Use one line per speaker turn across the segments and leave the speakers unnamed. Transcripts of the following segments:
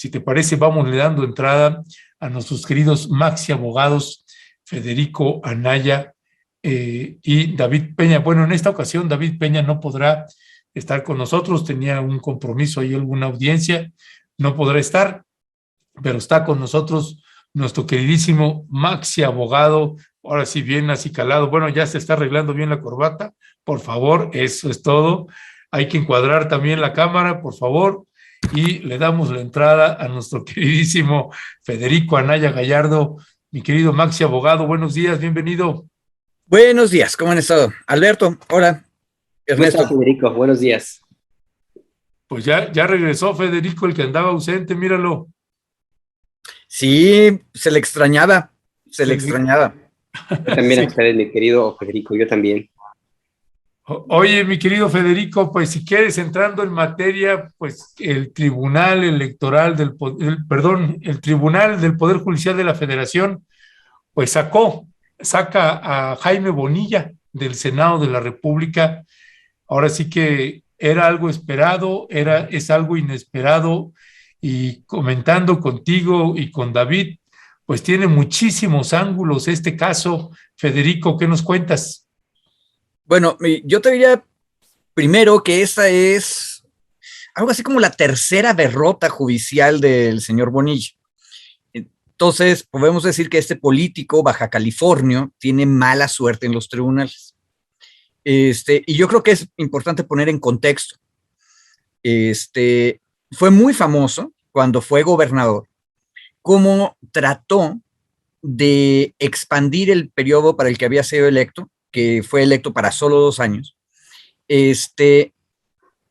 si te parece, vamos le dando entrada a nuestros queridos Maxi Abogados, Federico Anaya y David Peña. Bueno, en esta ocasión David Peña no podrá estar con nosotros, tenía un compromiso ahí, alguna audiencia, no podrá estar, pero está con nosotros nuestro queridísimo Maxi Abogado, ahora sí bien acicalado, bueno, ya se está arreglando bien la corbata, por favor, eso es todo. Hay que encuadrar también la cámara, por favor, y le damos la entrada a nuestro queridísimo Federico Anaya Gallardo. Mi querido Maxi Abogado, buenos días, bienvenido.
Buenos días, ¿cómo han estado? Alberto, hola. Ernesto.
¿Cómo estás, Federico? Buenos días.
Pues ya regresó Federico, el que andaba ausente, míralo.
Sí, se le extrañaba.
Yo también
Sí.
a ustedes, mi querido Federico, yo también.
Oye, mi querido Federico, pues si quieres entrando en materia, pues el Tribunal Electoral el Tribunal del Poder Judicial de la Federación, pues saca a Jaime Bonilla del Senado de la República. Ahora sí que era algo esperado, es algo inesperado, y comentando contigo y con David, pues tiene muchísimos ángulos este caso. Federico, ¿qué nos cuentas?
Bueno, yo te diría primero que esta es algo así como la tercera derrota judicial del señor Bonilla. Entonces, podemos decir que este político baja California tiene mala suerte en los tribunales. Y yo creo que es importante poner en contexto. Fue muy famoso cuando fue gobernador, cómo trató de expandir el periodo para el que había sido electo, que fue electo para solo 2 años,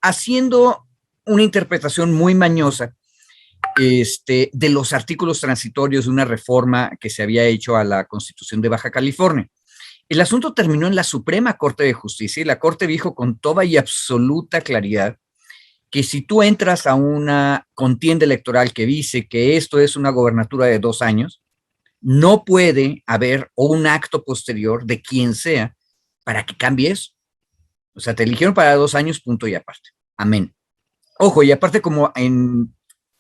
haciendo una interpretación muy mañosa de los artículos transitorios de una reforma que se había hecho a la Constitución de Baja California. El asunto terminó en la Suprema Corte de Justicia y la Corte dijo con toda y absoluta claridad que si tú entras a una contienda electoral que dice que esto es una gobernatura de 2 años, no puede haber un acto posterior de quien sea para que cambie eso. O sea, te eligieron para 2 años, punto y aparte. Amén. Ojo, y aparte como en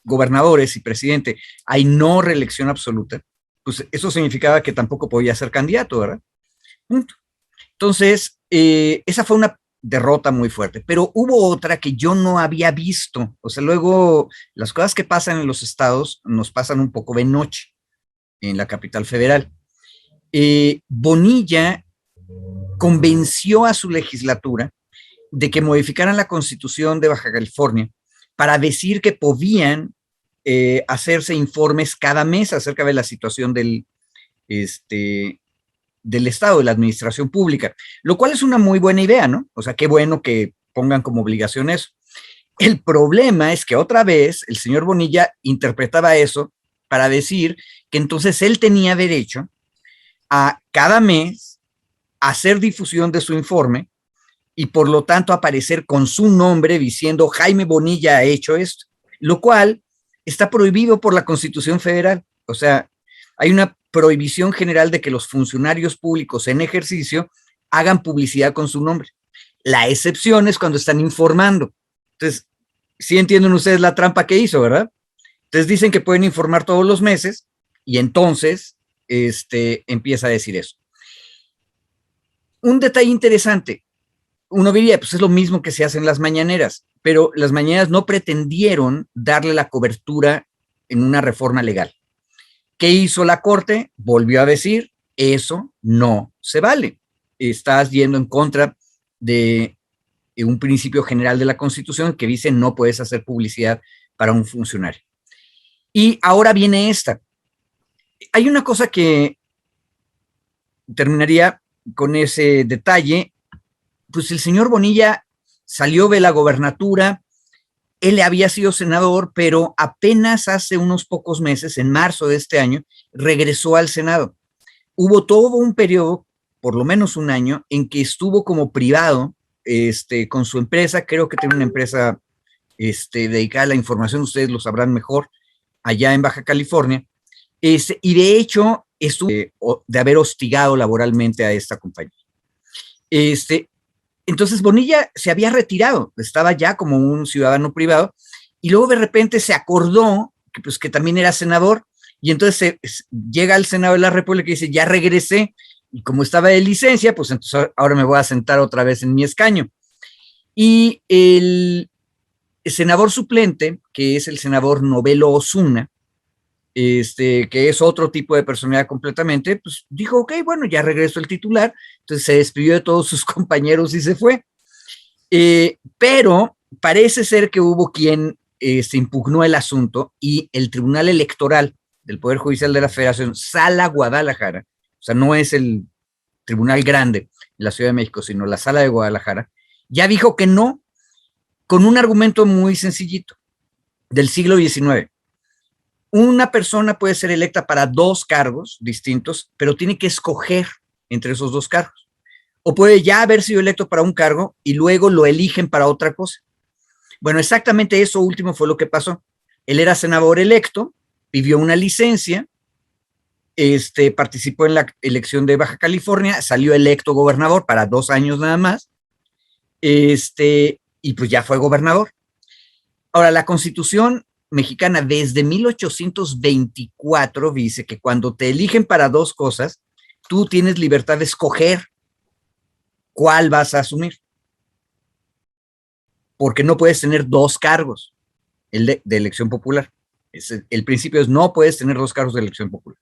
gobernadores y presidente hay no reelección absoluta, pues eso significaba que tampoco podía ser candidato, ¿verdad? Punto. Entonces, esa fue una derrota muy fuerte, pero hubo otra que yo no había visto. O sea, luego las cosas que pasan en los estados nos pasan un poco de noche en la capital federal. Bonilla convenció a su legislatura de que modificaran la Constitución de Baja California para decir que podían hacerse informes cada mes acerca de la situación del Estado, de la administración pública, lo cual es una muy buena idea, ¿no? O sea, qué bueno que pongan como obligación eso. El problema es que otra vez el señor Bonilla interpretaba eso para decir que entonces él tenía derecho a cada mes hacer difusión de su informe y por lo tanto aparecer con su nombre diciendo Jaime Bonilla ha hecho esto, lo cual está prohibido por la Constitución Federal. O sea, hay una prohibición general de que los funcionarios públicos en ejercicio hagan publicidad con su nombre. La excepción es cuando están informando. Entonces, sí entienden ustedes la trampa que hizo, ¿verdad? Entonces dicen que pueden informar todos los meses y entonces empieza a decir eso. Un detalle interesante, uno diría, pues es lo mismo que se hace en las mañaneras, pero las mañaneras no pretendieron darle la cobertura en una reforma legal. ¿Qué hizo la Corte? Volvió a decir, eso no se vale. Estás yendo en contra de un principio general de la Constitución que dice no puedes hacer publicidad para un funcionario. Y ahora viene esta. Hay una cosa que terminaría con ese detalle. Pues el señor Bonilla salió de la gobernatura, él había sido senador, pero apenas hace unos pocos meses, en marzo de este año, regresó al Senado. Hubo todo un periodo, por lo menos un año, en que estuvo como privado con su empresa. Creo que tiene una empresa dedicada a la información, ustedes lo sabrán mejor, allá en Baja California. Y de hecho, estuvo de haber hostigado laboralmente a esta compañía. Entonces Bonilla se había retirado, estaba ya como un ciudadano privado, y luego de repente se acordó que también era senador, y entonces llega al Senado de la República y dice, ya regresé, y como estaba de licencia, pues entonces ahora me voy a sentar otra vez en mi escaño. Y el senador suplente, que es el senador Novelo Osuna, que es otro tipo de personalidad completamente, pues dijo, ok, bueno, ya regresó el titular, entonces se despidió de todos sus compañeros y se fue. Pero parece ser que hubo quien se impugnó el asunto y el Tribunal Electoral del Poder Judicial de la Federación, Sala Guadalajara, o sea, no es el tribunal grande en la Ciudad de México, sino la Sala de Guadalajara, ya dijo que no, con un argumento muy sencillito, del siglo XIX. Una persona puede ser electa para 2 cargos distintos, pero tiene que escoger entre esos 2 cargos. O puede ya haber sido electo para un cargo y luego lo eligen para otra cosa. Bueno, exactamente eso último fue lo que pasó. Él era senador electo, pidió una licencia, participó en la elección de Baja California, salió electo gobernador para 2 años nada más, y pues ya fue gobernador. Ahora, la Constitución mexicana desde 1824 dice que cuando te eligen para 2 cosas, tú tienes libertad de escoger cuál vas a asumir. Porque no puedes tener 2 cargos de elección popular. El principio es no puedes tener 2 cargos de elección popular.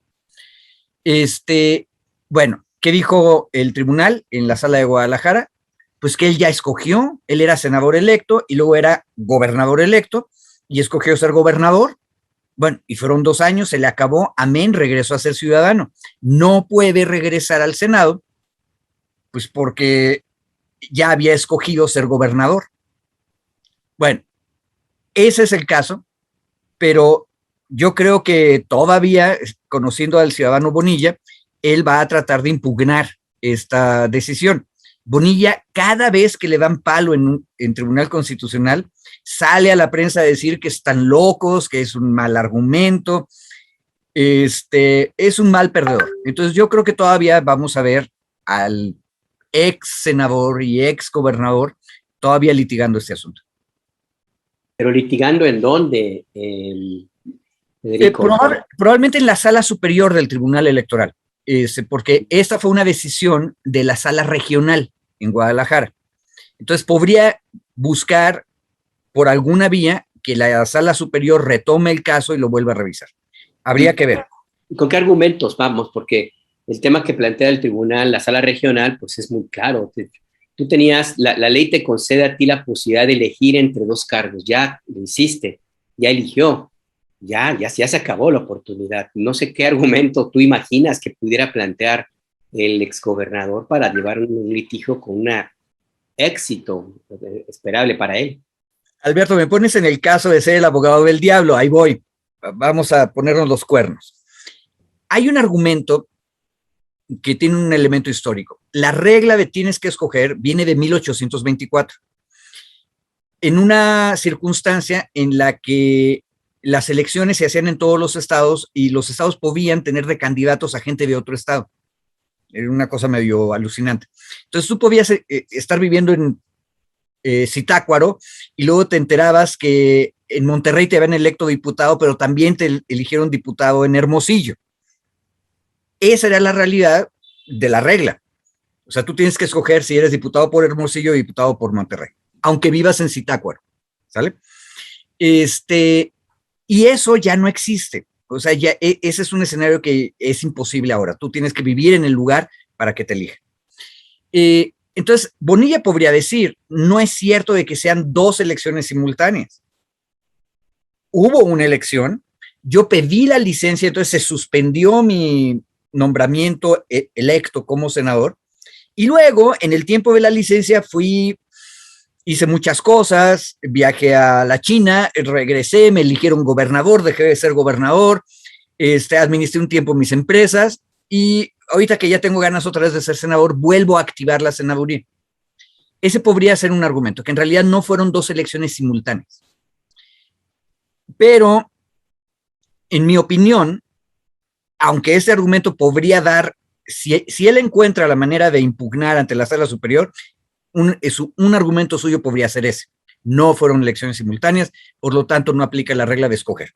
Bueno, ¿qué dijo el tribunal en la Sala de Guadalajara? Pues que él ya escogió, él era senador electo y luego era gobernador electo y escogió ser gobernador. Bueno, y fueron 2 años, se le acabó, amén, regresó a ser ciudadano. No puede regresar al Senado, pues porque ya había escogido ser gobernador. Bueno, ese es el caso, pero yo creo que todavía, conociendo al ciudadano Bonilla, él va a tratar de impugnar esta decisión. Bonilla, cada vez que le dan palo en Tribunal Constitucional, sale a la prensa a decir que están locos, que es un mal argumento, es un mal perdedor. Entonces yo creo que todavía vamos a ver al ex senador y ex gobernador todavía litigando este asunto.
¿Pero litigando en dónde, Federico?
Probablemente en la sala superior del Tribunal Electoral, porque esta fue una decisión de la sala regional en Guadalajara. Entonces podría buscar por alguna vía que la sala superior retome el caso y lo vuelva a revisar. Habría que ver.
¿Con qué argumentos vamos? Porque el tema que plantea el tribunal, la sala regional, pues es muy claro. Tú tenías, la ley te concede a ti la posibilidad de elegir entre 2 cargos. Ya lo hiciste, ya eligió, ya se acabó la oportunidad. No sé qué argumento tú imaginas que pudiera plantear el exgobernador para llevar un litigio con un éxito esperable para él.
Alberto, me pones en el caso de ser el abogado del diablo, ahí voy. Vamos a ponernos los cuernos. Hay un argumento que tiene un elemento histórico. La regla de tienes que escoger viene de 1824, en una circunstancia en la que las elecciones se hacían en todos los estados y los estados podían tener de candidatos a gente de otro estado. Era una cosa medio alucinante. Entonces tú podías estar viviendo en Zitácuaro y luego te enterabas que en Monterrey te habían electo diputado, pero también te eligieron diputado en Hermosillo. Esa era la realidad de la regla. O sea, tú tienes que escoger si eres diputado por Hermosillo o diputado por Monterrey, aunque vivas en Zitácuaro, ¿sale? Y eso ya no existe. O sea, ya ese es un escenario que es imposible ahora. Tú tienes que vivir en el lugar para que te elijan. Entonces, Bonilla podría decir, no es cierto de que sean 2 elecciones simultáneas. Hubo una elección, yo pedí la licencia, entonces se suspendió mi nombramiento electo como senador, y luego, en el tiempo de la licencia, hice muchas cosas, viajé a la China, regresé, me eligieron gobernador, dejé de ser gobernador, administré un tiempo mis empresas, y ahorita que ya tengo ganas otra vez de ser senador, vuelvo a activar la senaduría. Ese podría ser un argumento, que en realidad no fueron 2 elecciones simultáneas. Pero, en mi opinión, aunque ese argumento podría dar, si él encuentra la manera de impugnar ante la sala superior, un argumento suyo podría ser ese. No fueron elecciones simultáneas, por lo tanto no aplica la regla de escoger.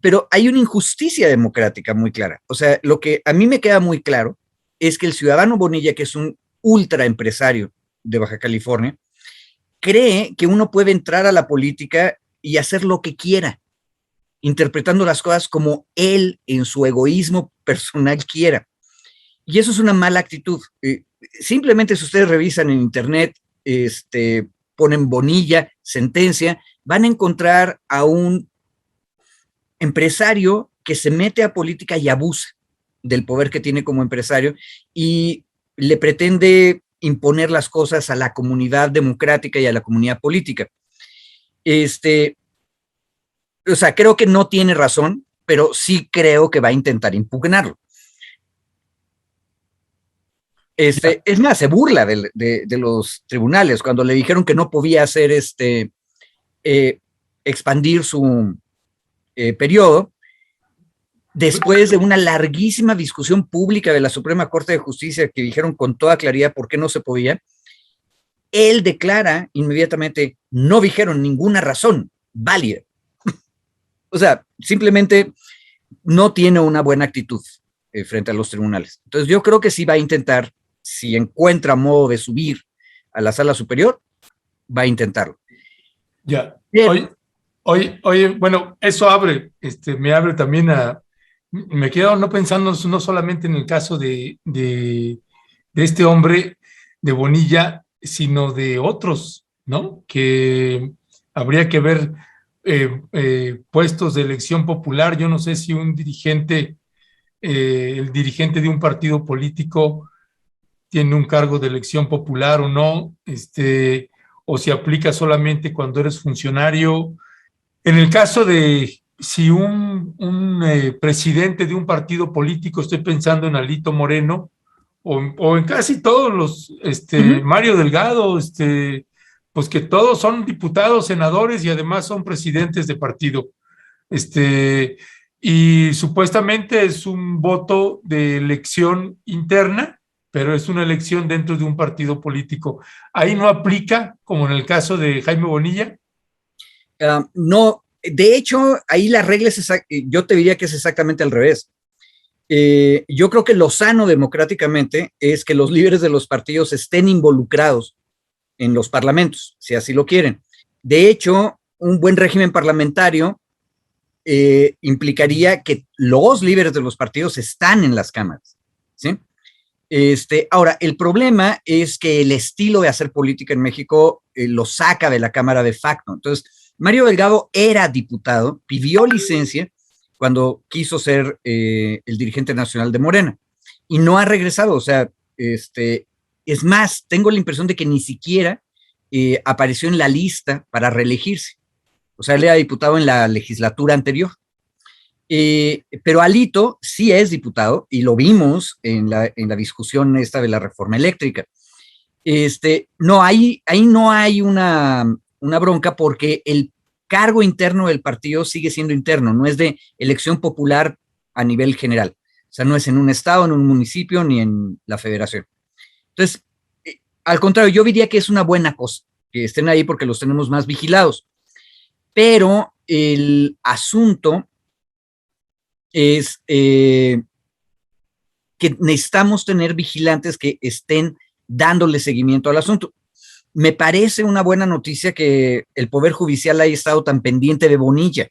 Pero hay una injusticia democrática muy clara. O sea, lo que a mí me queda muy claro es que el ciudadano Bonilla, que es un ultra empresario de Baja California, cree que uno puede entrar a la política y hacer lo que quiera, interpretando las cosas como él en su egoísmo personal quiera. Y eso es una mala actitud. Simplemente si ustedes revisan en internet, ponen Bonilla, sentencia, van a encontrar a un empresario que se mete a política y abusa del poder que tiene como empresario y le pretende imponer las cosas a la comunidad democrática y a la comunidad política. O sea, creo que no tiene razón, pero sí creo que va a intentar impugnarlo. Es más, se burla de los tribunales cuando le dijeron que no podía hacer expandir su periodo. Después de una larguísima discusión pública de la Suprema Corte de Justicia que dijeron con toda claridad por qué no se podía, él declara inmediatamente, no dijeron ninguna razón válida. O sea, simplemente no tiene una buena actitud frente a los tribunales. Entonces yo creo que sí va a intentar, si encuentra modo de subir a la sala superior, va a intentarlo.
Ya. Oye, bueno, eso abre, me abre también me quedo no pensando no solamente en el caso de este hombre, de Bonilla, sino de otros, ¿no? Que habría que ver puestos de elección popular. Yo no sé si un dirigente, el dirigente de un partido político tiene un cargo de elección popular o no, o si aplica solamente cuando eres funcionario. En el caso de si un presidente de un partido político, estoy pensando en Alito Moreno, o en casi todos los, Mario Delgado, pues que todos son diputados, senadores y además son presidentes de partido. Y supuestamente es un voto de elección interna, pero es una elección dentro de un partido político. Ahí no aplica, como en el caso de Jaime Bonilla.
No, de hecho, ahí la regla es yo te diría que es exactamente al revés. Yo creo que lo sano democráticamente es que los líderes de los partidos estén involucrados en los parlamentos, si así lo quieren. De hecho, un buen régimen parlamentario implicaría que los líderes de los partidos están en las cámaras, ¿sí? Ahora, el problema es que el estilo de hacer política en México lo saca de la Cámara de facto. Entonces, Mario Delgado era diputado, pidió licencia cuando quiso ser el dirigente nacional de Morena y no ha regresado. O sea, es más, tengo la impresión de que ni siquiera apareció en la lista para reelegirse. O sea, él era diputado en la legislatura anterior. Pero Alito sí es diputado y lo vimos en la discusión esta de la reforma eléctrica. No, ahí no hay una bronca porque el cargo interno del partido sigue siendo interno, no es de elección popular a nivel general. O sea, no es en un estado, en un municipio, ni en la federación. Entonces, al contrario, yo diría que es una buena cosa que estén ahí porque los tenemos más vigilados. Pero el asunto es que necesitamos tener vigilantes que estén dándole seguimiento al asunto. Me parece una buena noticia que el Poder Judicial haya estado tan pendiente de Bonilla.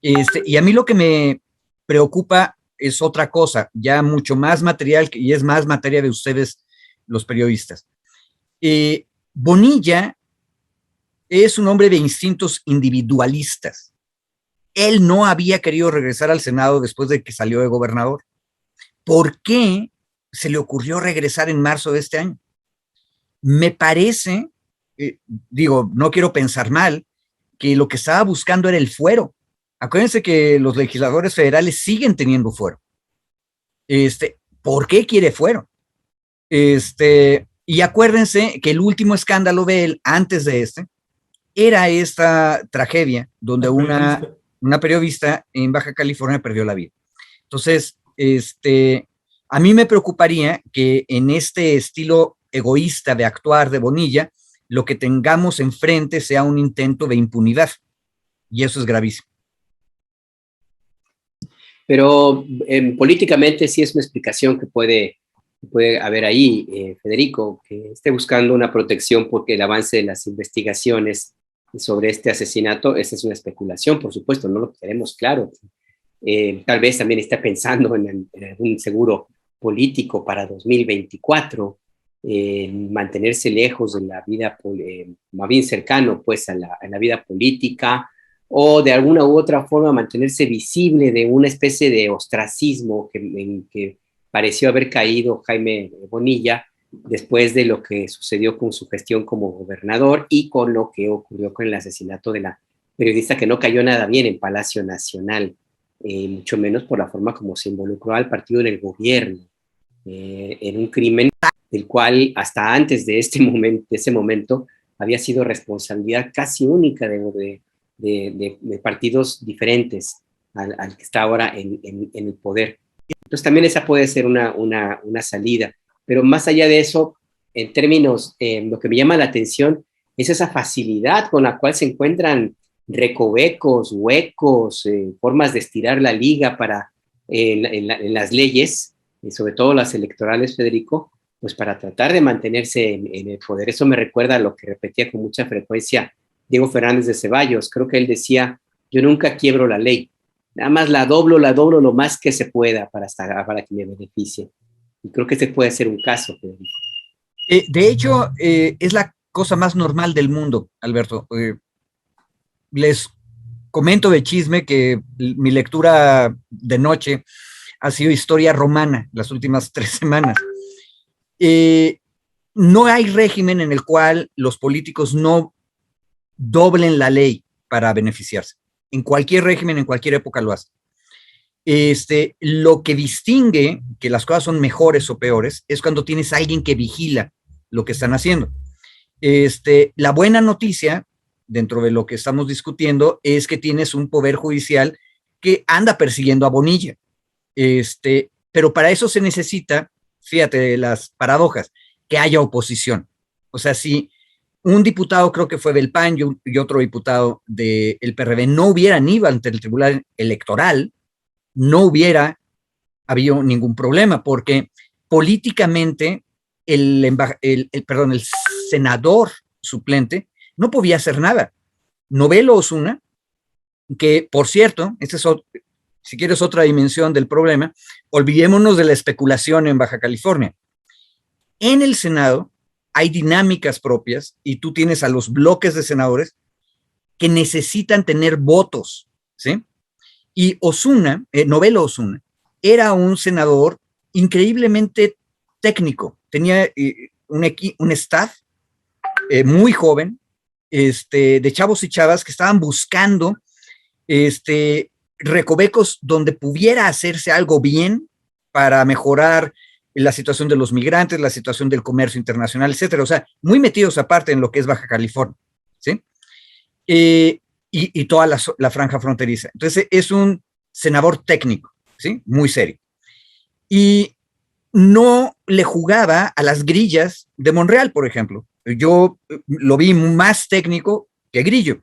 Y a mí lo que me preocupa es otra cosa, ya mucho más material y es más materia de ustedes, los periodistas. Bonilla es un hombre de instintos individualistas. Él no había querido regresar al Senado después de que salió de gobernador. ¿Por qué se le ocurrió regresar en marzo de este año? Me parece, no quiero pensar mal, que lo que estaba buscando era el fuero. Acuérdense que los legisladores federales siguen teniendo fuero. ¿Por qué quiere fuero? Y acuérdense que el último escándalo de él, antes de era esta tragedia donde una periodista en Baja California perdió la vida. Entonces, a mí me preocuparía que en este estilo egoísta de actuar de Bonilla, lo que tengamos enfrente sea un intento de impunidad. Y eso es gravísimo.
Pero políticamente sí es una explicación que puede haber ahí, Federico, que esté buscando una protección porque el avance de las investigaciones sobre este asesinato, esa es una especulación, por supuesto, no lo tenemos claro. Tal vez también está pensando en algún seguro político para 2024, mantenerse lejos de la vida, más bien cercano pues a la vida política, o de alguna u otra forma mantenerse visible de una especie de ostracismo en que pareció haber caído Jaime Bonilla después de lo que sucedió con su gestión como gobernador y con lo que ocurrió con el asesinato de la periodista que no cayó nada bien en Palacio Nacional, mucho menos por la forma como se involucró al partido en el gobierno, en un crimen del cual hasta antes de ese momento había sido responsabilidad casi única de partidos diferentes al que está ahora en el poder. Entonces también esa puede ser una salida, pero más allá de eso, en términos, lo que me llama la atención es esa facilidad con la cual se encuentran recovecos, huecos, formas de estirar la liga para en las leyes, sobre todo las electorales, Federico, pues para tratar de mantenerse en el poder. Eso me recuerda a lo que repetía con mucha frecuencia Diego Fernández de Ceballos. Creo que él decía, yo nunca quiebro la ley, nada más la doblo lo más que se pueda para que me beneficie. Y creo que este puede ser un caso, Federico.
De hecho, es la cosa más normal del mundo, Alberto. Les comento de chisme que mi lectura de noche ha sido historia romana las últimas 3 semanas. No hay régimen en el cual los políticos no doblen la ley para beneficiarse. En cualquier régimen, en cualquier época lo hacen. Lo que distingue que las cosas son mejores o peores es cuando tienes a alguien que vigila lo que están haciendo. La buena noticia dentro de lo que estamos discutiendo es que tienes un poder judicial que anda persiguiendo a Bonilla. Pero para eso se necesita, fíjate las paradojas, que haya oposición. O sea, si un diputado, creo que fue del PAN y otro diputado del PRD, no hubieran ido ante el Tribunal Electoral, no hubiera habido ningún problema, porque políticamente el senador suplente no podía hacer nada. Novelo Osuna, que por cierto, si quieres otra dimensión del problema, olvidémonos de la especulación en Baja California. En el Senado hay dinámicas propias y tú tienes a los bloques de senadores que necesitan tener votos, ¿sí? Y Osuna, Novelo Osuna, era un senador increíblemente técnico, tenía un staff muy joven, de chavos y chavas que estaban buscando recovecos donde pudiera hacerse algo bien para mejorar la situación de los migrantes, la situación del comercio internacional, etcétera. O sea, muy metidos aparte en lo que es Baja California, ¿sí? Y toda la franja fronteriza. Entonces, es un senador técnico, ¿sí? Muy serio. Y no le jugaba a las grillas de Monreal, por ejemplo. Yo lo vi más técnico que Grillo.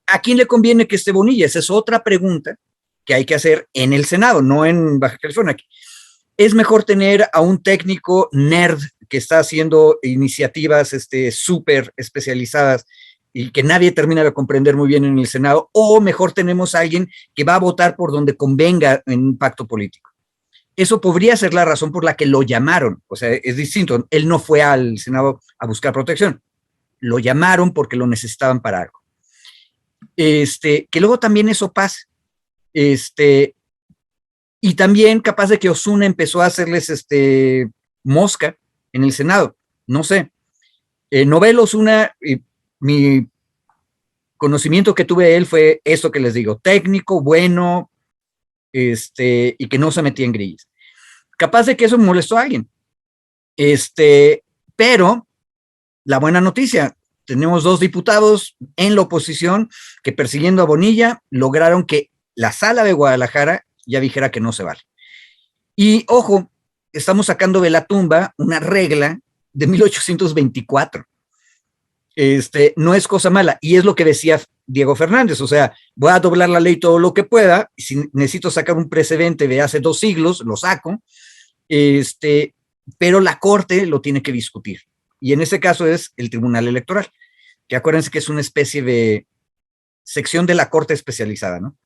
¿A quién le conviene que esté Bonilla? Esa es otra pregunta que hay que hacer en el Senado, no en Baja California. Es mejor tener a un técnico nerd que está haciendo iniciativas súper especializadas y que nadie termina de comprender muy bien en el Senado, o mejor tenemos a alguien que va a votar por donde convenga en un pacto político. Eso podría ser la razón por la que lo llamaron. O sea, es distinto. Él no fue al Senado a buscar protección. Lo llamaron porque lo necesitaban para algo. Que luego también eso pasa. Y también capaz de que Osuna empezó a hacerles mosca en el Senado. No sé. Novelo Osuna, mi conocimiento que tuve de él fue esto que les digo, técnico, bueno, y que no se metía en grillas. Capaz de que eso molestó a alguien. Pero la buena noticia, tenemos 2 diputados en la oposición que persiguiendo a Bonilla lograron que la sala de Guadalajara ya dijera que no se vale. Y ojo, estamos sacando de la tumba una regla de 1824. no es cosa mala. Y es lo que decía Diego Fernández, o sea, voy a doblar la ley todo lo que pueda, y si necesito sacar un precedente de hace 2 siglos, lo saco, pero la Corte lo tiene que discutir. Y en ese caso es el Tribunal Electoral, que acuérdense que es una especie de sección de la Corte especializada, ¿no?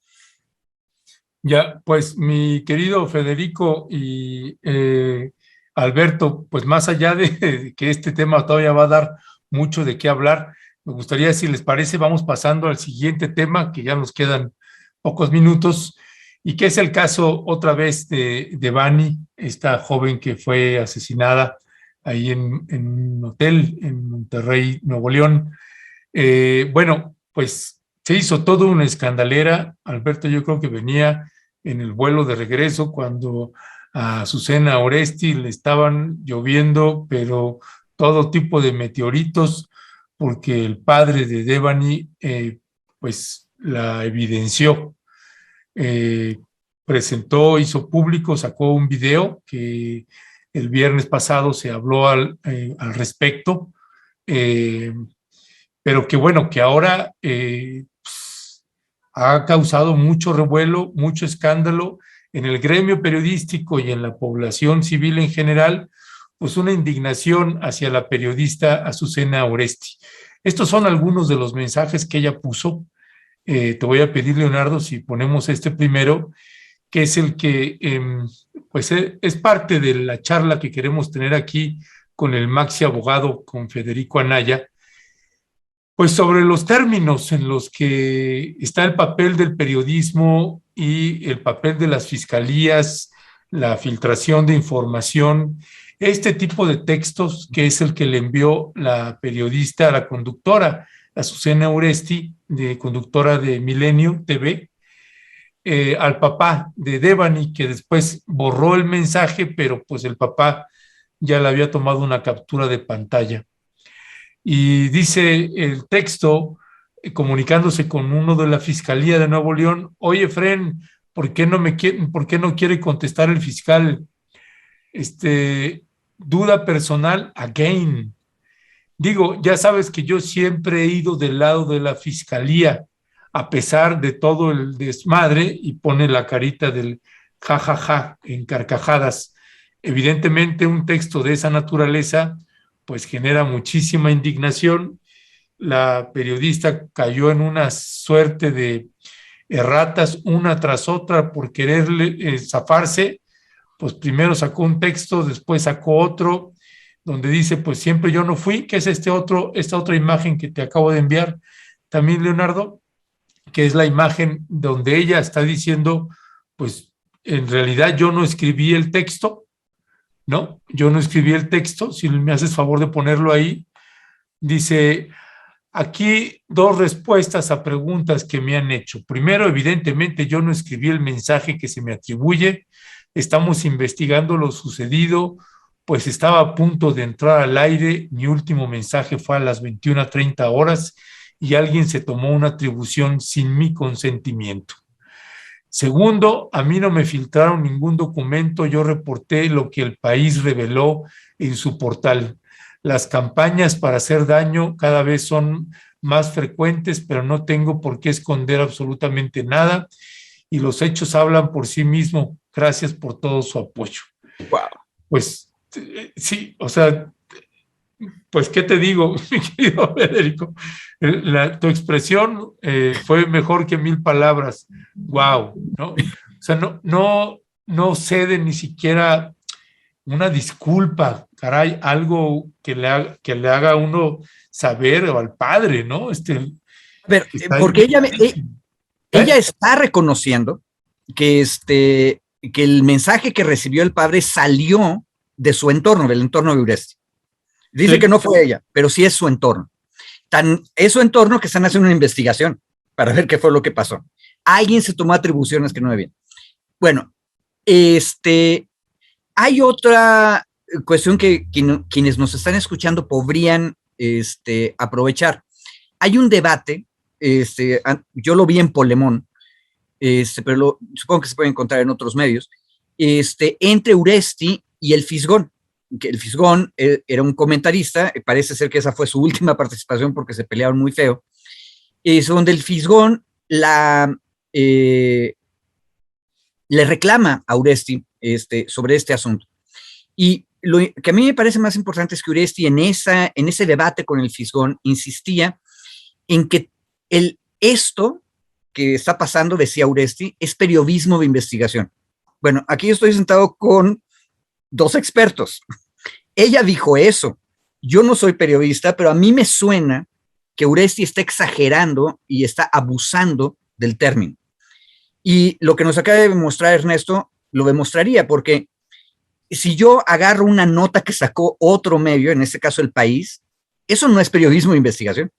Ya, pues mi querido Federico y Alberto, pues más allá de que este tema todavía va a dar mucho de qué hablar, me gustaría, si les parece, vamos pasando al siguiente tema, que ya nos quedan pocos minutos, y que es el caso otra vez de Devani, esta joven que fue asesinada ahí en un hotel en Monterrey, Nuevo León. Bueno, pues se hizo toda una escandalera. Alberto, yo creo que venía en el vuelo de regreso cuando a Azucena Oresti le estaban lloviendo, pero todo tipo de meteoritos, porque el padre de Devani, pues la evidenció, eh, presentó, hizo público, sacó un video que el viernes pasado se habló al respecto. Eh, pero que bueno, que ahora pues, ha causado mucho revuelo, mucho escándalo en el gremio periodístico y en la población civil en general, pues una indignación hacia la periodista Azucena Oresti. Estos son algunos de los mensajes que ella puso. Te voy a pedir, Leonardo, si ponemos este primero, que es el que pues es parte de la charla que queremos tener aquí con el maxi abogado, con Federico Anaya, pues sobre los términos en los que está el papel del periodismo y el papel de las fiscalías, la filtración de información, este tipo de textos que es el que le envió la periodista, la conductora, Azucena Oresti, conductora de Milenio TV, al papá de Devani, que después borró el mensaje, pero pues el papá ya le había tomado una captura de pantalla. Y dice el texto, comunicándose con uno de la Fiscalía de Nuevo León: oye, Fren, ¿por qué no quiere contestar el fiscal? Duda personal, again. Digo, ya sabes que yo siempre he ido del lado de la Fiscalía, a pesar de todo el desmadre, y pone la carita del jajaja en carcajadas. Evidentemente, un texto de esa naturaleza pues genera muchísima indignación. La periodista cayó en una suerte de erratas una tras otra por querer zafarse. Pues primero sacó un texto, después sacó otro, donde dice, pues siempre yo no fui, que es esta otra imagen que te acabo de enviar también, Leonardo, que es la imagen donde ella está diciendo, pues en realidad yo no escribí el texto, ¿no? Yo no escribí el texto, si me haces favor de ponerlo ahí. Dice, aquí 2 respuestas a preguntas que me han hecho. Primero, evidentemente yo no escribí el mensaje que se me atribuye. Estamos investigando lo sucedido, pues estaba a punto de entrar al aire. Mi último mensaje fue a las 21:30 horas y alguien se tomó una atribución sin mi consentimiento. Segundo, a mí no me filtraron ningún documento, yo reporté lo que El País reveló en su portal. Las campañas para hacer daño cada vez son más frecuentes, pero no tengo por qué esconder absolutamente nada y los hechos hablan por sí mismos. Gracias por todo su apoyo.
Wow.
Pues sí, o sea, pues ¿qué te digo, mi querido Federico? Tu expresión fue mejor que 1000 palabras. Wow, ¿no? O sea, no cede ni siquiera una disculpa, caray, algo que le haga a uno saber, o al padre, ¿no?
A ver, porque ella está reconociendo que, que el mensaje que recibió el padre salió de su entorno, del entorno de Oresti. Dice sí, que no fue ella, pero sí es su entorno. Es su entorno que están haciendo una investigación para ver qué fue lo que pasó. Alguien se tomó atribuciones que no debían. Bueno, hay otra cuestión que quienes nos están escuchando podrían aprovechar. Hay un debate, yo lo vi en Polemón, pero supongo que se puede encontrar en otros medios, entre Oresti y el Fisgón. que el Fisgón era un comentarista, parece ser que esa fue su última participación porque se pelearon muy feo, es donde el Fisgón le reclama a Uresti sobre este asunto. Y lo que a mí me parece más importante es que Uresti en ese debate con el Fisgón insistía en que esto que está pasando, decía Uresti, es periodismo de investigación. Bueno, aquí estoy sentado con dos expertos. Ella dijo eso. Yo no soy periodista, pero a mí me suena que Uresti está exagerando y está abusando del término. Y lo que nos acaba de mostrar Ernesto lo demostraría, porque si yo agarro una nota que sacó otro medio, en este caso El País, eso no es periodismo de investigación.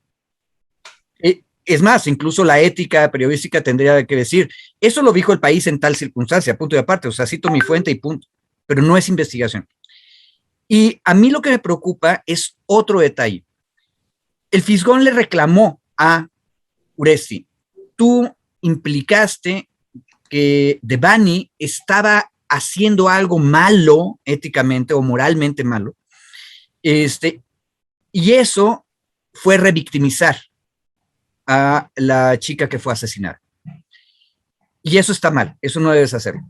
Es más, incluso la ética periodística tendría que decir, eso lo dijo El País en tal circunstancia, punto y aparte, o sea, cito mi fuente y punto, pero no es investigación. Y a mí lo que me preocupa es otro detalle. El Fisgón le reclamó a Uresti, tú implicaste que Devani estaba haciendo algo malo, éticamente o moralmente malo, y eso fue revictimizar a la chica que fue asesinada. Y eso está mal, eso no debes hacerlo.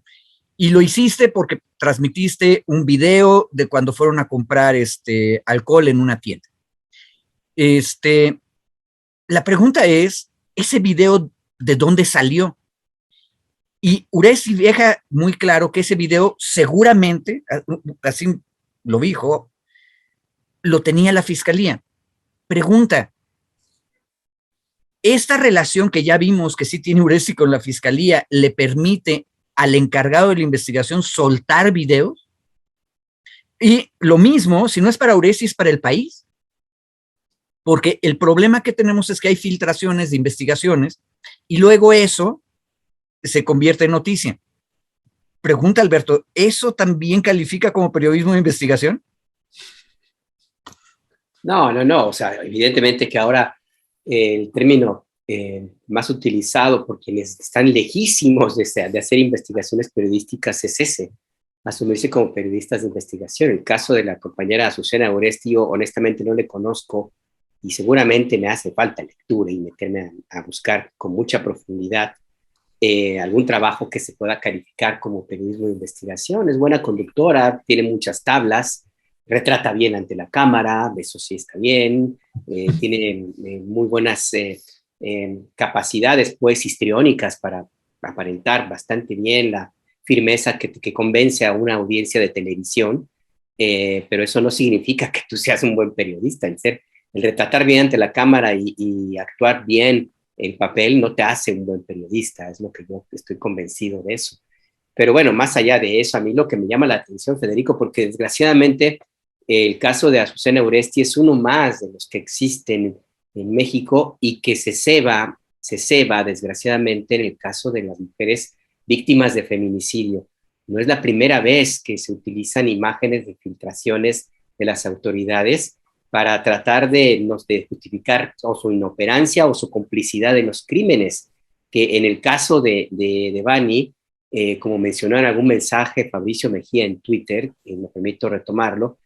Y lo hiciste porque transmitiste un video de cuando fueron a comprar alcohol en una tienda. La pregunta es, ¿ese video de dónde salió? Y Uresti deja muy claro que ese video seguramente, así lo dijo, lo tenía la fiscalía. Pregunta, ¿esta relación que ya vimos que sí tiene Uresti con la fiscalía le permite al encargado de la investigación soltar videos? Y lo mismo, si no es para Uresti, es para El País. Porque el problema que tenemos es que hay filtraciones de investigaciones y luego eso se convierte en noticia. Pregunta Alberto, ¿eso también califica como periodismo de investigación?
No, o sea, evidentemente que ahora el término más utilizado por quienes están lejísimos de hacer investigaciones periodísticas es ese, asumirse como periodistas de investigación. El caso de la compañera Azucena Uresti, yo honestamente no le conozco y seguramente me hace falta lectura y meterme a buscar con mucha profundidad algún trabajo que se pueda calificar como periodismo de investigación. Es buena conductora, tiene muchas tablas, retrata bien ante la cámara, eso sí está bien, tiene muy buenas capacidades pues histriónicas para aparentar bastante bien la firmeza que convence a una audiencia de televisión, pero eso no significa que tú seas un buen periodista. El retratar bien ante la cámara y actuar bien el papel no te hace un buen periodista, es lo que yo estoy convencido de eso. Pero bueno, más allá de eso, a mí lo que me llama la atención, Federico, porque desgraciadamente el caso de Azucena Uresti es uno más de los que existen en México y que se ceba desgraciadamente en el caso de las mujeres víctimas de feminicidio. No es la primera vez que se utilizan imágenes de filtraciones de las autoridades para tratar de justificar o su inoperancia o su complicidad en los crímenes, que en el caso de Devani, como mencionó en algún mensaje Fabricio Mejía en Twitter, y me permito retomarlo,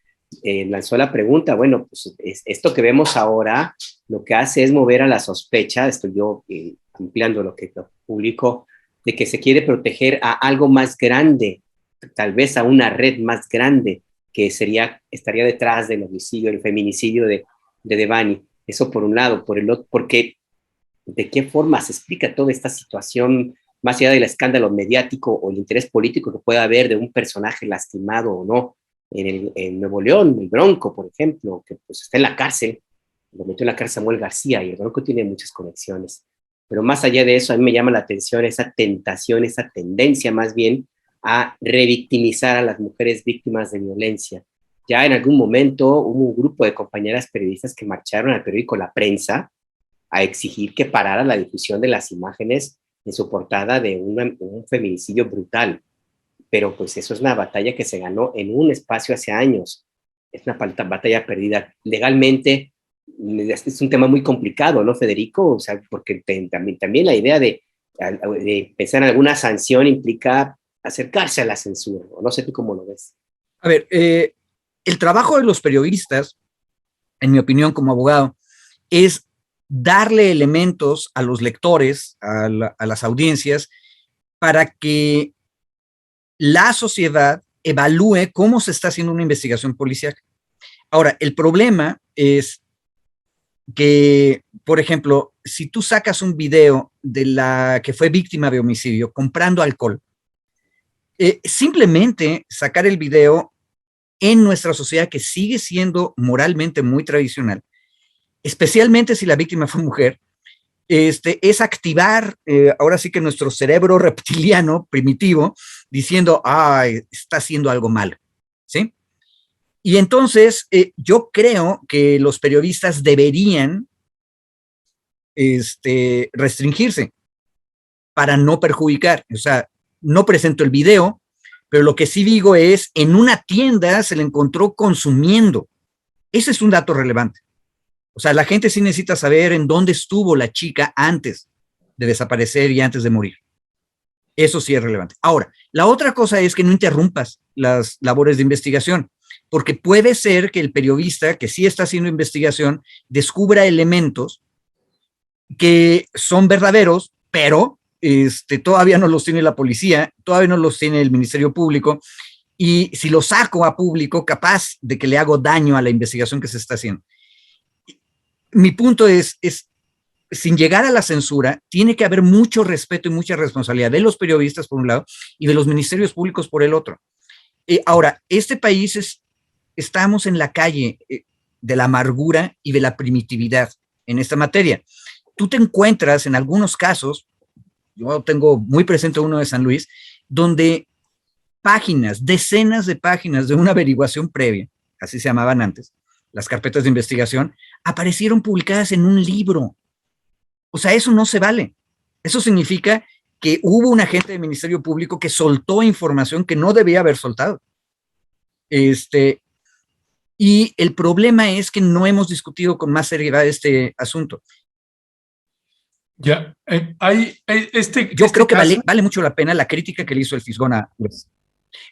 lanzó la pregunta, bueno, pues esto que vemos ahora lo que hace es mover a la sospecha, estoy yo ampliando lo que publicó, de que se quiere proteger a algo más grande, tal vez a una red más grande, que estaría detrás del homicidio, el feminicidio de Devani. Eso por un lado. Por el otro, porque ¿de qué forma se explica toda esta situación, más allá del escándalo mediático o el interés político que pueda haber de un personaje lastimado o no? En Nuevo León, el Bronco, por ejemplo, que pues está en la cárcel, lo metió en la cárcel Samuel García, y el Bronco tiene muchas conexiones. Pero más allá de eso, a mí me llama la atención esa tentación, esa tendencia más bien a revictimizar a las mujeres víctimas de violencia. Ya en algún momento hubo un grupo de compañeras periodistas que marcharon al periódico La Prensa a exigir que parara la difusión de las imágenes en su portada de un feminicidio brutal. Pero pues eso es una batalla que se ganó en un espacio hace años. Es una batalla perdida. Legalmente es un tema muy complicado, ¿no, Federico? O sea, porque también la idea de pensar en alguna sanción implica acercarse a la censura. No sé tú cómo lo ves.
A ver, el trabajo de los periodistas, en mi opinión como abogado, es darle elementos a los lectores, a las audiencias, para que la sociedad evalúe cómo se está haciendo una investigación policial. Ahora, el problema es que, por ejemplo, si tú sacas un video de la que fue víctima de homicidio comprando alcohol, simplemente sacar el video en nuestra sociedad que sigue siendo moralmente muy tradicional, especialmente si la víctima fue mujer, es activar ahora sí que nuestro cerebro reptiliano primitivo diciendo, está haciendo algo malo, ¿sí? Y entonces yo creo que los periodistas deberían restringirse para no perjudicar. O sea, no presento el video, pero lo que sí digo es, en una tienda se le encontró consumiendo. Ese es un dato relevante. O sea, la gente sí necesita saber en dónde estuvo la chica antes de desaparecer y antes de morir. Eso sí es relevante. Ahora, la otra cosa es que no interrumpas las labores de investigación, porque puede ser que el periodista que sí está haciendo investigación descubra elementos que son verdaderos, pero todavía no los tiene la policía, todavía no los tiene el Ministerio Público, y si los saco a público, capaz de que le hago daño a la investigación que se está haciendo. Mi punto es sin llegar a la censura, tiene que haber mucho respeto y mucha responsabilidad de los periodistas por un lado y de los ministerios públicos por el otro. Ahora, este país estamos en la calle de la amargura y de la primitividad en esta materia. Tú te encuentras en algunos casos, yo tengo muy presente uno de San Luis, donde páginas, decenas de páginas de una averiguación previa, así se llamaban antes, las carpetas de investigación, aparecieron publicadas en un libro. O sea, eso no se vale. Eso significa que hubo un agente del Ministerio Público que soltó información que no debía haber soltado. Y el problema es que no hemos discutido con más seriedad este asunto.
Ya,
yo creo que vale mucho la pena la crítica que le hizo el Fisgón a...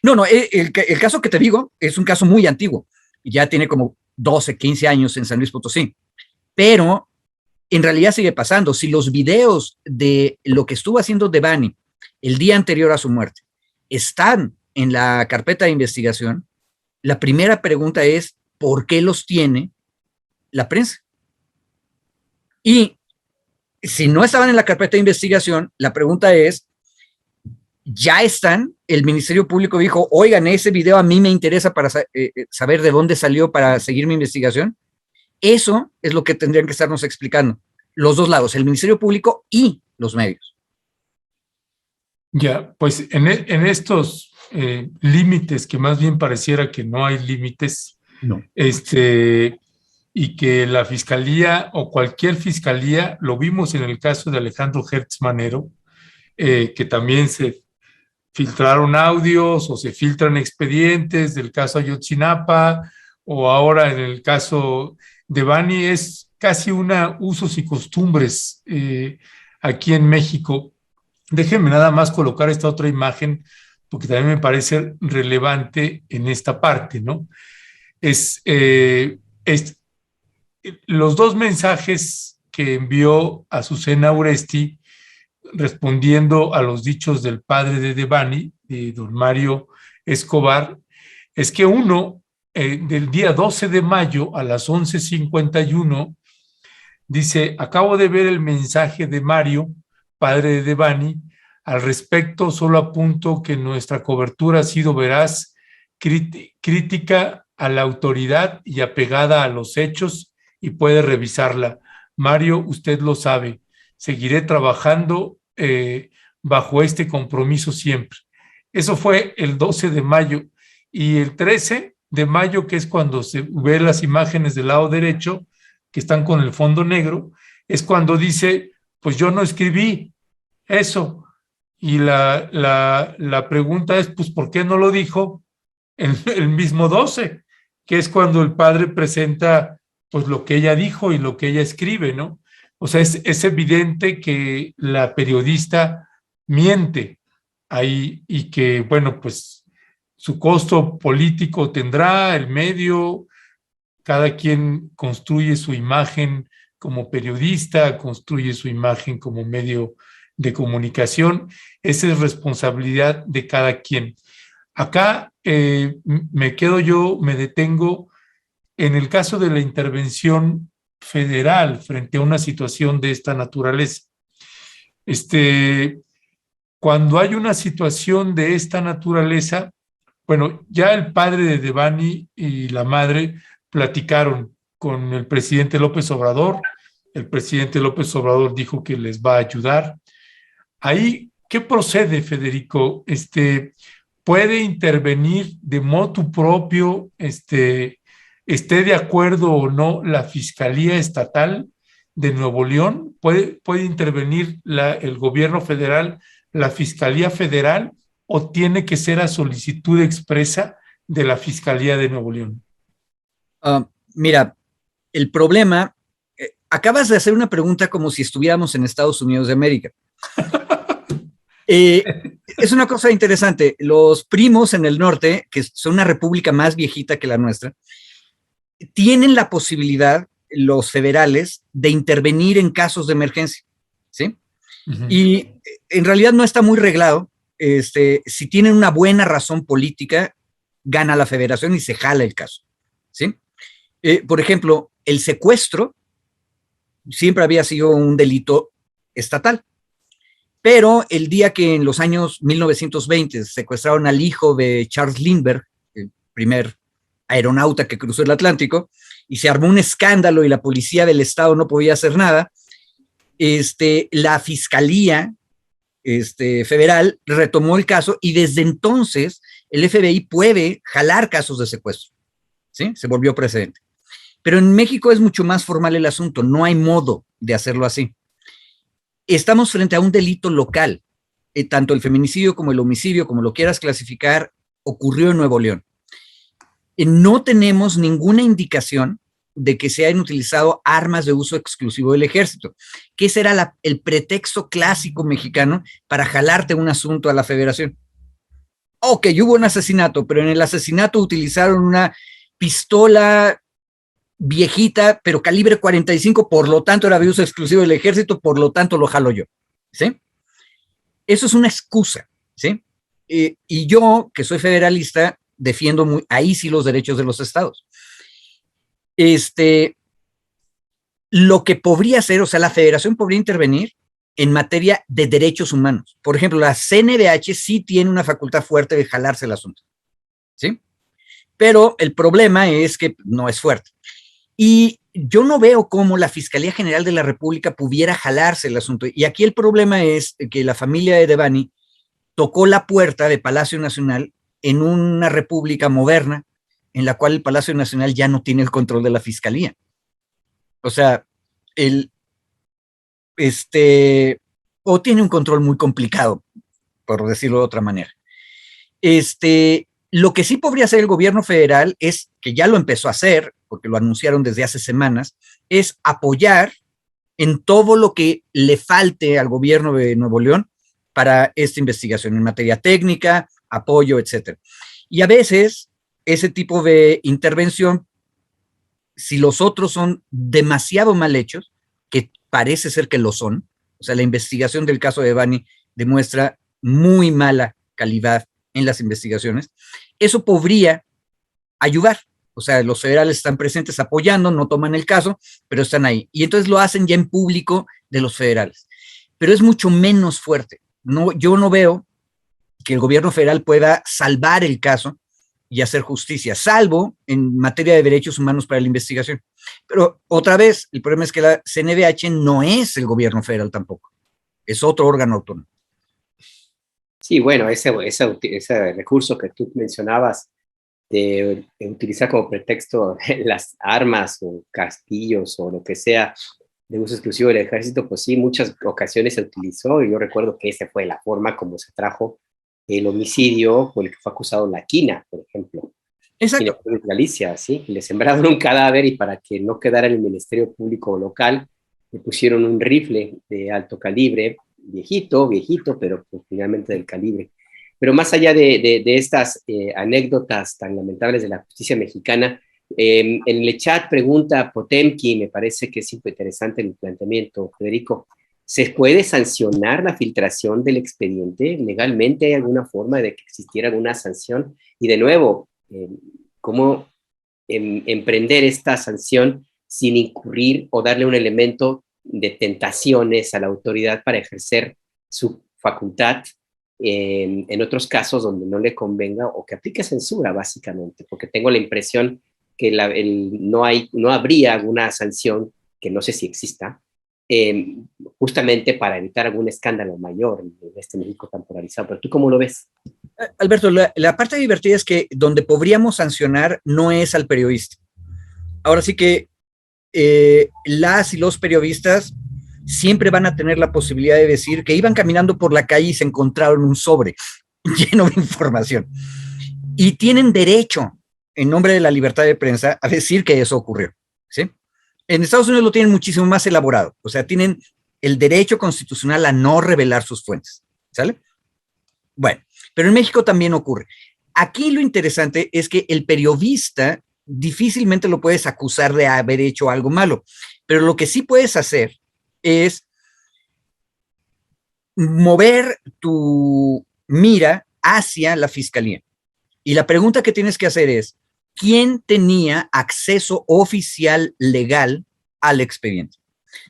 No, el caso que te digo es un caso muy antiguo. Ya tiene como 12, 15 años en San Luis Potosí. Pero en realidad sigue pasando. Si los videos de lo que estuvo haciendo Devani el día anterior a su muerte están en la carpeta de investigación, la primera pregunta es, ¿por qué los tiene la prensa? Y si no estaban en la carpeta de investigación, la pregunta es, ¿ya están? El Ministerio Público dijo, oigan, ese video a mí me interesa para saber de dónde salió para seguir mi investigación. Eso es lo que tendrían que estarnos explicando los dos lados, el Ministerio Público y los medios.
Ya, pues en estos límites, que más bien pareciera que no hay límites,
no.
Y que la fiscalía o cualquier fiscalía, lo vimos en el caso de Alejandro Hertz Manero, que también se filtraron audios o se filtran expedientes del caso Ayotzinapa, o ahora en el caso de Bani, es casi una usos y costumbres aquí en México. Déjenme nada más colocar esta otra imagen, porque también me parece relevante en esta parte, ¿no? Los dos mensajes que envió Azucena Uresti respondiendo a los dichos del padre de Devani, de don Mario Escobar, es que uno, del día 12 de mayo a las 11:51, dice, acabo de ver el mensaje de Mario, padre de Devani, al respecto solo apunto que nuestra cobertura ha sido veraz, crítica a la autoridad y apegada a los hechos, y puede revisarla. Mario, usted lo sabe, seguiré trabajando bajo este compromiso siempre. Eso fue el 12 de mayo. Y el 13 de mayo, que es cuando se ve las imágenes del lado derecho, que están con el fondo negro, es cuando dice, pues yo no escribí eso. Y la pregunta es, pues, ¿por qué no lo dijo el mismo 12? Que es cuando el padre presenta, pues, lo que ella dijo y lo que ella escribe, ¿no? O sea, es evidente que la periodista miente ahí y que, bueno, pues su costo político tendrá, el medio, cada quien construye su imagen como periodista, construye su imagen como medio de comunicación. Esa es responsabilidad de cada quien. Acá me detengo en el caso de la intervención federal frente a una situación de esta naturaleza. Cuando hay una situación de esta naturaleza, bueno, ya el padre de Devani y la madre platicaron con el presidente López Obrador. El presidente López Obrador dijo que les va a ayudar. Ahí, ¿qué procede, Federico? ¿Puede intervenir de motu propio, esté de acuerdo o no la Fiscalía Estatal de Nuevo León? ¿Puede intervenir el gobierno federal, la Fiscalía Federal, o tiene que ser a solicitud expresa de la Fiscalía de Nuevo León?
Mira, el problema, acabas de hacer una pregunta como si estuviéramos en Estados Unidos de América. Es una cosa interesante. Los primos en el norte, que son una república más viejita que la nuestra, tienen la posibilidad, los federales, de intervenir en casos de emergencia, ¿sí? Uh-huh. Y en realidad no está muy reglado. Si tienen una buena razón política, gana la federación y se jala el caso, ¿sí? Por ejemplo, el secuestro siempre había sido un delito estatal. Pero el día que en los años 1920 secuestraron al hijo de Charles Lindbergh, el primer aeronauta que cruzó el Atlántico, y se armó un escándalo y la policía del estado no podía hacer nada, la Fiscalía Federal retomó el caso y desde entonces el FBI puede jalar casos de secuestro, ¿sí? Se volvió precedente. Pero en México es mucho más formal el asunto, no hay modo de hacerlo así. Estamos frente a un delito local, tanto el feminicidio como el homicidio, como lo quieras clasificar, ocurrió en Nuevo León. No tenemos ninguna indicación de que se hayan utilizado armas de uso exclusivo del ejército, que ese era el pretexto clásico mexicano para jalarte un asunto a la federación. Ok, hubo un asesinato, pero en el asesinato utilizaron una pistola viejita, pero calibre 45, por lo tanto era de uso exclusivo del ejército, por lo tanto lo jalo yo, ¿sí? Eso es una excusa, ¿sí? Y yo, que soy federalista, defiendo ahí sí los derechos de los estados. Lo que podría hacer, o sea, la federación podría intervenir en materia de derechos humanos. Por ejemplo, la CNDH sí tiene una facultad fuerte de jalarse el asunto, ¿sí? Pero el problema es que no es fuerte. Y yo no veo cómo la Fiscalía General de la República pudiera jalarse el asunto. Y aquí el problema es que la familia de Devani tocó la puerta de Palacio Nacional en una república moderna en la cual el Palacio Nacional ya no tiene el control de la Fiscalía. O sea, o tiene un control muy complicado, por decirlo de otra manera. Lo que sí podría hacer el gobierno federal es, que ya lo empezó a hacer, porque lo anunciaron desde hace semanas, es apoyar en todo lo que le falte al gobierno de Nuevo León para esta investigación, en materia técnica, apoyo, etc. Y a veces ese tipo de intervención, si los otros son demasiado mal hechos, que parece ser que lo son, o sea, la investigación del caso de Devani demuestra muy mala calidad en las investigaciones, eso podría ayudar. O sea, los federales están presentes apoyando, no toman el caso, pero están ahí. Y entonces lo hacen ya en público de los federales. Pero es mucho menos fuerte. Yo no veo que el gobierno federal pueda salvar el caso y hacer justicia, salvo en materia de derechos humanos para la investigación. Pero otra vez, el problema es que la CNDH no es el gobierno federal tampoco. Es otro órgano autónomo.
Sí, bueno, ese recurso que tú mencionabas de utilizar como pretexto las armas o castillos o lo que sea de uso exclusivo del ejército, pues sí, muchas ocasiones se utilizó, y yo recuerdo que esa fue la forma como se trajo el homicidio por el que fue acusado La Quina, por ejemplo.
Exacto.
En Galicia, sí, le sembraron un cadáver y para que no quedara en el Ministerio Público local, le pusieron un rifle de alto calibre, viejito, pero pues, finalmente del calibre. Pero más allá de estas anécdotas tan lamentables de la justicia mexicana, en el chat pregunta Potemkin, me parece que es interesante el planteamiento, Federico. ¿Se puede sancionar la filtración del expediente? ¿Legalmente hay alguna forma de que existiera alguna sanción? Y de nuevo, ¿cómo emprender esta sanción sin incurrir o darle un elemento de tentaciones a la autoridad para ejercer su facultad en otros casos donde no le convenga o que aplique censura, básicamente? Porque tengo la impresión que no habría alguna sanción, que no sé si exista, justamente para evitar algún escándalo mayor en este México tan polarizado. Pero ¿tú cómo lo ves?
Alberto, la parte divertida es que donde podríamos sancionar no es al periodista. Ahora sí que las y los periodistas siempre van a tener la posibilidad de decir que iban caminando por la calle y se encontraron un sobre lleno de información. Y tienen derecho, en nombre de la libertad de prensa, a decir que eso ocurrió, ¿sí? En Estados Unidos lo tienen muchísimo más elaborado, o sea, tienen el derecho constitucional a no revelar sus fuentes, ¿sale? Bueno, pero en México también ocurre. Aquí lo interesante es que el periodista difícilmente lo puedes acusar de haber hecho algo malo, pero lo que sí puedes hacer es mover tu mira hacia la fiscalía. Y la pregunta que tienes que hacer es, ¿quién tenía acceso oficial legal al expediente?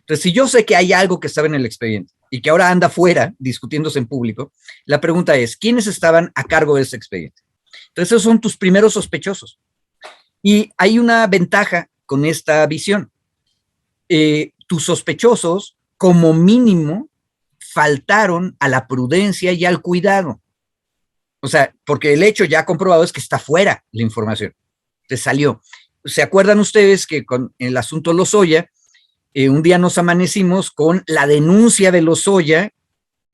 Entonces, si yo sé que hay algo que estaba en el expediente y que ahora anda fuera discutiéndose en público, la pregunta es, ¿quiénes estaban a cargo de ese expediente? Entonces, esos son tus primeros sospechosos. Y hay una ventaja con esta visión. Tus sospechosos, como mínimo, faltaron a la prudencia y al cuidado. O sea, porque el hecho ya comprobado es que está fuera la información. Entonces salió. ¿Se acuerdan ustedes que con el asunto Lozoya, un día nos amanecimos con la denuncia de Lozoya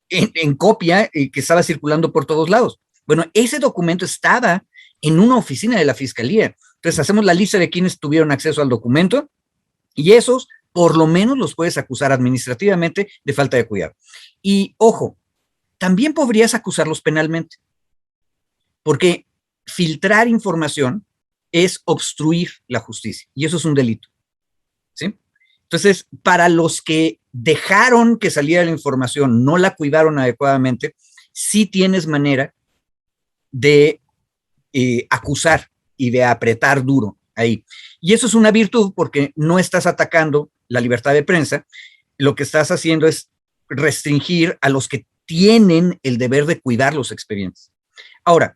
en copia que estaba circulando por todos lados? Bueno, ese documento estaba en una oficina de la Fiscalía. Entonces hacemos la lista de quienes tuvieron acceso al documento y esos por lo menos los puedes acusar administrativamente de falta de cuidado. Y ojo, también podrías acusarlos penalmente, porque filtrar información es obstruir la justicia y eso es un delito, ¿sí? Entonces, para los que dejaron que saliera la información, no la cuidaron adecuadamente, sí tienes manera de acusar y de apretar duro ahí. Y eso es una virtud porque no estás atacando la libertad de prensa, lo que estás haciendo es restringir a los que tienen el deber de cuidar los expedientes. Ahora,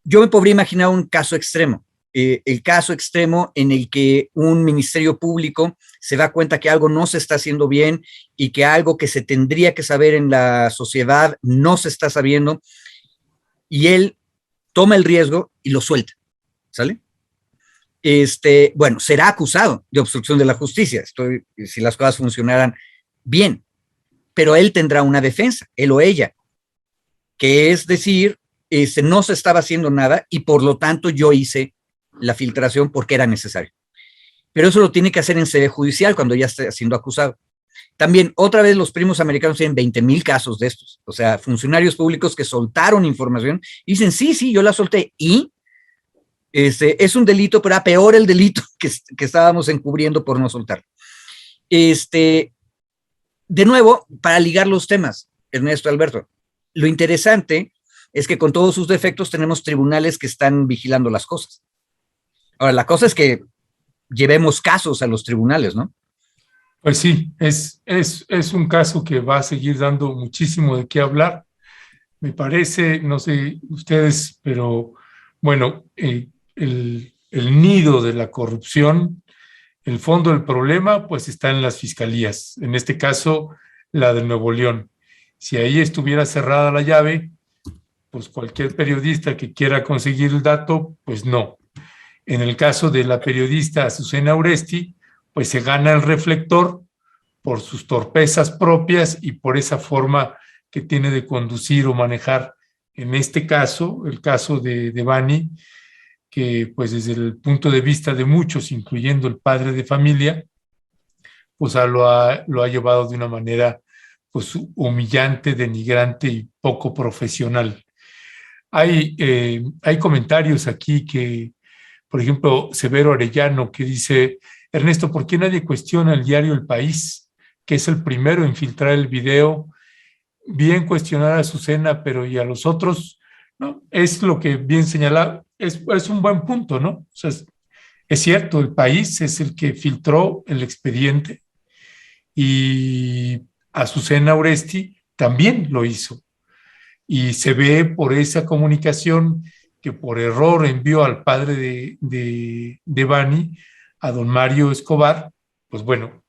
yo me podría imaginar un caso extremo, el caso extremo en el que un ministerio público se da cuenta que algo no se está haciendo bien y que algo que se tendría que saber en la sociedad no se está sabiendo y él toma el riesgo y lo suelta, ¿sale? Bueno, será acusado de obstrucción de la justicia, si las cosas funcionaran bien, pero él tendrá una defensa, él o ella, que es decir, no se estaba haciendo nada y por lo tanto yo hice la filtración porque era necesario. Pero eso lo tiene que hacer en sede judicial cuando ya esté siendo acusado. También, otra vez, los primos americanos tienen 20,000 casos de estos. O sea, funcionarios públicos que soltaron información y dicen, sí, yo la solté. Y es un delito, pero era peor el delito que estábamos encubriendo por no soltar. De nuevo, para ligar los temas, Ernesto, Alberto, lo interesante es que con todos sus defectos tenemos tribunales que están vigilando las cosas. Ahora, la cosa es que llevemos casos a los tribunales, ¿no?
Pues sí, es un caso que va a seguir dando muchísimo de qué hablar. Me parece, no sé ustedes, pero bueno, el nido de la corrupción, el fondo del problema, pues está en las fiscalías, en este caso la de Nuevo León. Si ahí estuviera cerrada la llave, pues cualquier periodista que quiera conseguir el dato, pues no. En el caso de la periodista Azucena Oresti, pues se gana el reflector por sus torpezas propias y por esa forma que tiene de conducir o manejar, en este caso, el caso de Devani, que pues desde el punto de vista de muchos, incluyendo el padre de familia, pues lo ha llevado de una manera pues humillante, denigrante y poco profesional. Hay comentarios aquí que, por ejemplo, Severo Arellano, que dice: Ernesto, ¿por qué nadie cuestiona el diario El País, que es el primero en filtrar el video? Bien cuestionar a Azucena, pero ¿y a los otros? ¿No? Es lo que bien señala, es un buen punto, ¿no? O sea, es cierto, El País es el que filtró el expediente y Azucena Oresti también lo hizo. Y se ve por esa comunicación que por error envió al padre de Bani, a don Mario Escobar. Pues bueno,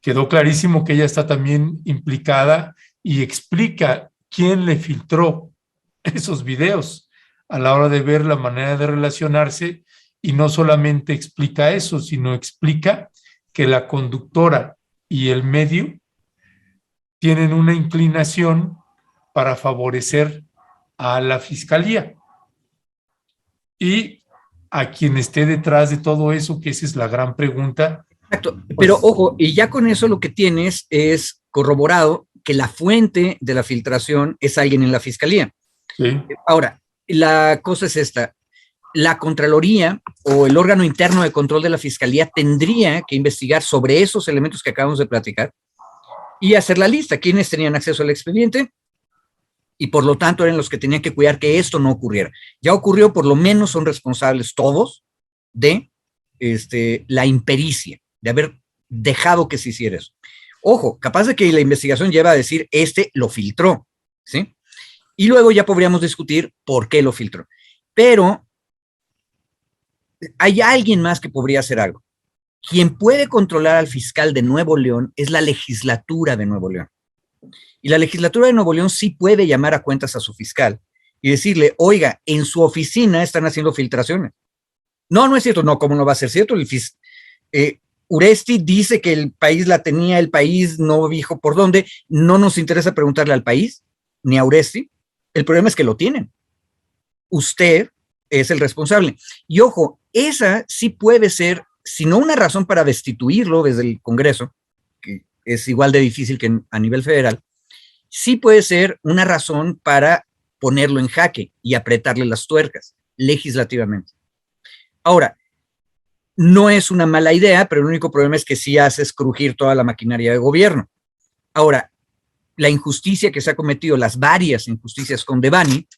quedó clarísimo que ella está también implicada y explica quién le filtró esos videos a la hora de ver la manera de relacionarse, y no solamente explica eso, sino explica que la conductora y el medio tienen una inclinación para favorecer a la fiscalía y a quien esté detrás de todo eso, que esa es la gran pregunta.
Exacto, pero ojo, y ya con eso lo que tienes es corroborado que la fuente de la filtración es alguien en la fiscalía.
Sí.
Ahora, la cosa es esta: la Contraloría o el órgano interno de control de la Fiscalía tendría que investigar sobre esos elementos que acabamos de platicar y hacer la lista, quiénes tenían acceso al expediente, y por lo tanto eran los que tenían que cuidar que esto no ocurriera. Ya ocurrió, por lo menos son responsables todos de la impericia, de haber dejado que se hiciera eso. Ojo, capaz de que la investigación lleva a decir, lo filtró, ¿sí? Y luego ya podríamos discutir por qué lo filtró. Pero hay alguien más que podría hacer algo. Quien puede controlar al fiscal de Nuevo León es la legislatura de Nuevo León. Y la legislatura de Nuevo León sí puede llamar a cuentas a su fiscal y decirle: oiga, en su oficina están haciendo filtraciones. No, no es cierto. No, ¿cómo no va a ser cierto? Uresti dice que el país la tenía, el país no dijo por dónde. No nos interesa preguntarle al país ni a Uresti. El problema es que lo tienen. Usted es el responsable. Y ojo, esa sí puede ser, si no una razón para destituirlo desde el Congreso, que es igual de difícil que a nivel federal, sí puede ser una razón para ponerlo en jaque y apretarle las tuercas legislativamente. Ahora, no es una mala idea, pero el único problema es que sí haces crujir toda la maquinaria de gobierno. Ahora, la injusticia que se ha cometido, las varias injusticias con Devani,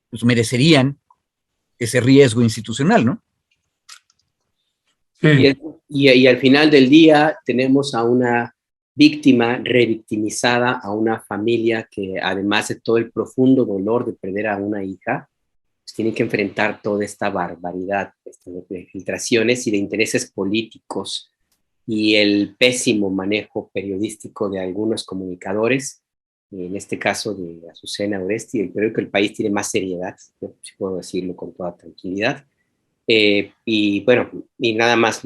pues merecerían ese riesgo institucional, ¿no?
Sí.
Y al final del día tenemos a una víctima revictimizada, a una familia que, además de todo el profundo dolor de perder a una hija, pues tiene que enfrentar toda esta barbaridad de filtraciones y de intereses políticos y el pésimo manejo periodístico de algunos comunicadores, en este caso de Azucena Oresti. Creo que el país tiene más seriedad, si puedo decirlo con toda tranquilidad. Y bueno, y nada más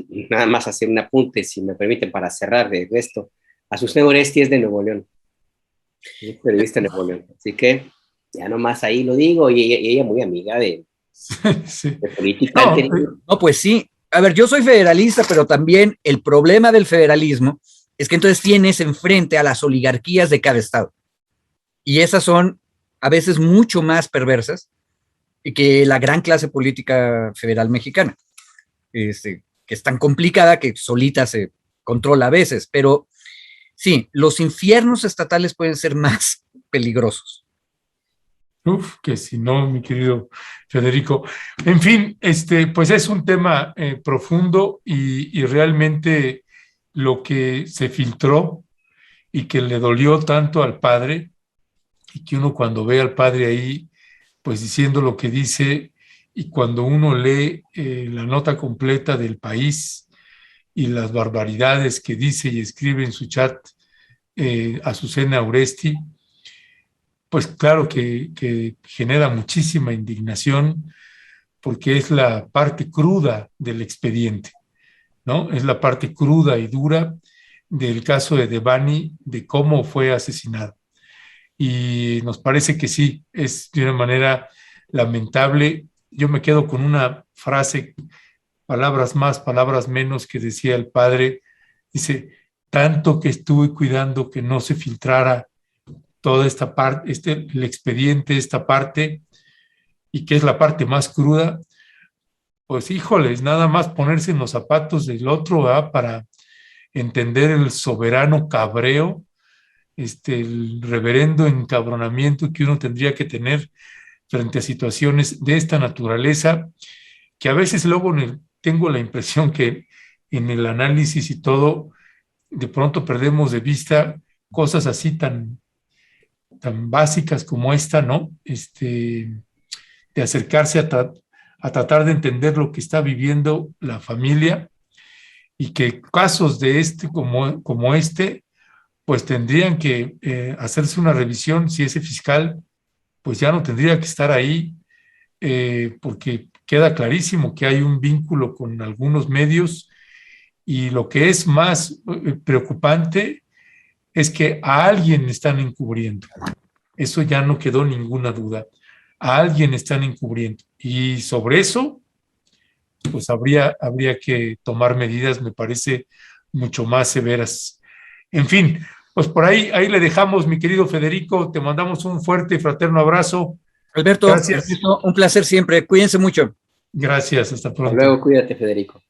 hacer un apunte, si me permiten, para cerrar de esto. Azucena Oresti es de Nuevo León, es periodista de Nuevo León, así que ya nomás ahí lo digo, y ella muy amiga de política.
No, pues sí. A ver, yo soy federalista, pero también el problema del federalismo es que entonces tienes enfrente a las oligarquías de cada estado. Y esas son a veces mucho más perversas que la gran clase política federal mexicana, que es tan complicada que solita se controla a veces. Pero sí, los infiernos estatales pueden ser más peligrosos.
Que si no, mi querido Federico. En fin, pues es un tema profundo y realmente lo que se filtró y que le dolió tanto al padre, y que uno cuando ve al padre ahí, pues diciendo lo que dice, y cuando uno lee la nota completa del País y las barbaridades que dice y escribe en su chat Azucena Oresti, pues claro que genera muchísima indignación, porque es la parte cruda del expediente, ¿no? Es la parte cruda y dura del caso de Devani, de cómo fue asesinado. Y nos parece que sí, es de una manera lamentable. Yo me quedo con una frase, palabras más, palabras menos, que decía el padre. Dice: tanto que estuve cuidando que no se filtrara toda esta parte, el expediente, esta parte, y que es la parte más cruda, pues híjoles, nada más ponerse en los zapatos del otro, ¿verdad? Para entender el soberano cabreo, el reverendo encabronamiento que uno tendría que tener frente a situaciones de esta naturaleza, que a veces luego tengo la impresión que en el análisis y todo, de pronto perdemos de vista cosas así tan básicas como esta, ¿no? De acercarse a tratar de entender lo que está viviendo la familia, y que casos de como este, pues tendrían que hacerse una revisión si ese fiscal, pues ya no tendría que estar ahí, porque queda clarísimo que hay un vínculo con algunos medios, y lo que es más preocupante es que a alguien están encubriendo. Eso ya no quedó ninguna duda. A alguien están encubriendo. Y sobre eso, pues habría que tomar medidas, me parece, mucho más severas. En fin, pues por ahí le dejamos, mi querido Federico. Te mandamos un fuerte y fraterno abrazo.
Alberto,
Gracias.
un placer siempre. Cuídense mucho.
Gracias, hasta pronto.
Hasta luego, cuídate, Federico.